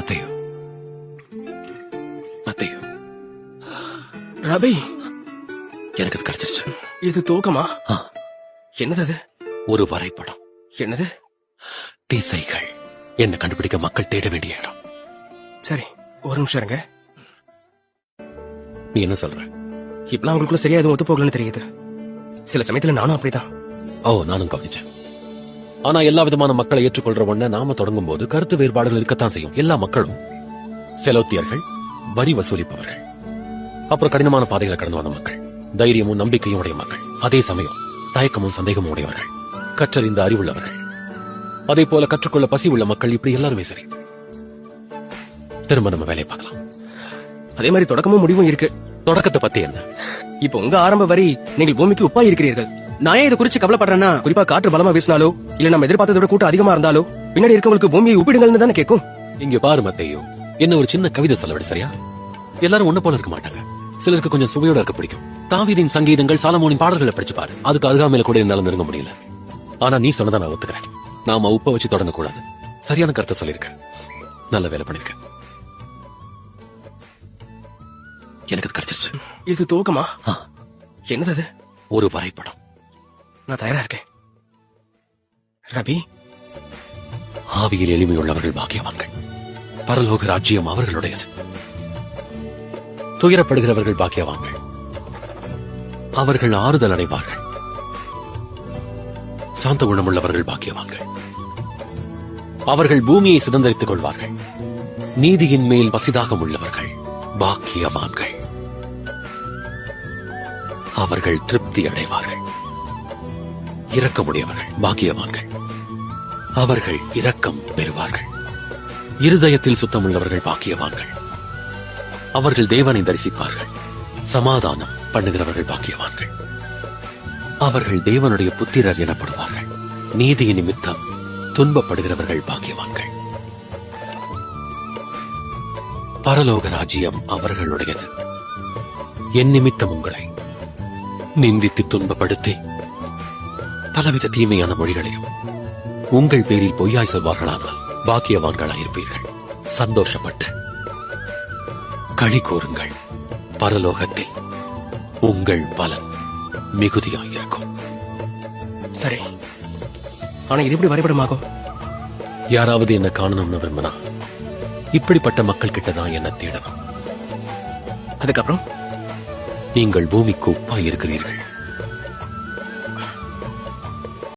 மத்தேயு, மத்தேயு, ரவி, எனக்கு அது கிடைச்சிருச்சு. இது தூக்கமா? என்னது அது? ஒரு வரைபடம். என்னது? திசைகள். என்ன கண்டுபிடிக்க மக்கள் தேட வேண்டிய இடம். சரி, ஒரு நிமிஷம் இருங்க. நீ என்ன சொல்ற? இப்பெல்லாம் உங்களுக்குள்ள சரியா எதுவும் ஒத்து போகலன்னு தெரியுது. சில சமயத்துல நானும் அப்படிதான். நானும் கவனிச்சேன். ஆனா எல்லா விதமான மக்களை ஏற்றுக்கொள்ற ஒண்ண நாம தொடங்கும் போது கருத்து வேறுபாடுகள் இருக்கத்தான் செய்யும். எல்லா மக்களும் செலோத்தியர்கள், வரி வசூலிப்பவர்கள், அப்புறம் கடினமான பாதைகளை கடந்து வந்த மக்கள், தைரியமும் நம்பிக்கையும் உடைய மக்கள், அதே சமயம் தயக்கமும் சந்தேகமும் உடையவர்கள், கற்றறிந்த அறிவுள்ளவர்கள், அதே போல கற்றுக்கொள்ள பசி உள்ள மக்கள், இப்படி எல்லாருமே சரி. திரும்ப நம்ம வேலையை பார்க்கலாம். அதே மாதிரி தொடக்கமும் முடிவும் இருக்கு. தொடக்கத்தை பத்தி என்ன? இப்ப உங்க ஆரம்ப வரி, நீங்கள் பூமிக்கு உப்பா இருக்கிறீர்கள். நான் ஏன் இதை குறிச்சு கவலைப்படுறேன்னா, குறிப்பா காற்று பலமா வீசினாலோ இல்ல நம்ம எதிர்பார்த்ததை விட கூட்டம் அதிகமா இருந்தாலோ பின்னாடி இருக்கவங்களுக்கு பூமியை ஒப்பிடுங்கள்னு தானே கேட்கும். இங்க பாரு மத்தேயு, என்ன ஒரு சின்ன கவிதை சொல்ல விட சரியா? எல்லாரும் ஒண்ணு போல இருக்க மாட்டாங்க. சிலருக்கு கொஞ்சம் சுவையோட இருக்க பிடிக்கும். தாவீதின் சங்கீதங்கள், சாலமோனின் பாடல்களை படிச்சு பாரு. அதுக்கு அருகாமையில கூட என்னால நெருங்க முடியல. ஆனா நீ சொன்னதை நான் ஒத்துக்கிறேன். நாம உப்ப வச்சு தொடங்க கூடாது. சரியான கருத்தை சொல்லியிருக்க. நல்ல வேலை பண்ணிருக்க. எனக்கு அது கிடைச்சிருச்சு. இது தூக்கமா? என்னது அது? ஒரு வரைபடம். நான் தயாரா இருக்கேன். ரவி, ஆவியில் எளிமையுள்ளவர்கள் பாக்கியவான்கள். பரலோக ராஜ்யம் அவர்களுடையது. துயரப்படுகிறவர்கள் பாக்கியவான்கள். அவர்கள் ஆறுதல் அடைவார்கள். சாந்த குணமுள்ளவர்கள் பாக்கியவான்கள். அவர்கள் பூமியை சுதந்திரித்துக் கொள்வார்கள். நீதியின் மேல் பசிதாகம் உள்ளவர்கள் பாக்கியவான்கள். அவர்கள் திருப்தி அடைவார்கள். இரக்கமுடையவர்கள் பாக்கியவான்கள். அவர்கள் இரக்கம் பெறுவார்கள். இருதயத்தில் சுத்தமுள்ளவர்கள் பாக்கியவான்கள். அவர்கள் தேவனை தரிசிப்பார்கள். சமாதானம் பண்ணுகிறவர்கள் பாக்கியவான்கள். அவர்கள் தேவனுடைய புத்திரர் எனப்படுவார்கள். நீதி நிமித்தம் துன்பப்படுகிறவர்கள் பாக்கியவான்கள். பரலோக ராஜ்யம் அவர்களுடையது. என் நிமித்தம் உங்களை நிந்தித்து துன்பப்படுத்தி பலவித தீமையான மொழிகளையும் உங்கள் பேரில் பொய்யாய் சொல்வார்களானால் பாக்கியவான்களாயிருப்பீர்கள். சந்தோஷப்பட்டு களி கூறுங்கள். பரலோகத்தில் உங்கள் பலன் மிகுதியாயிருக்கும். சரி, ஆனா இது எப்படி வரைபடமாகும்? யாராவது என்ன காணணும்னு விரும்பினா இப்படிப்பட்ட மக்கள் கிட்டதான் என்ன தேடணும். அதுக்கப்புறம் நீங்கள் பூமிக்கு உப்பாய் இருக்கிறீர்கள்.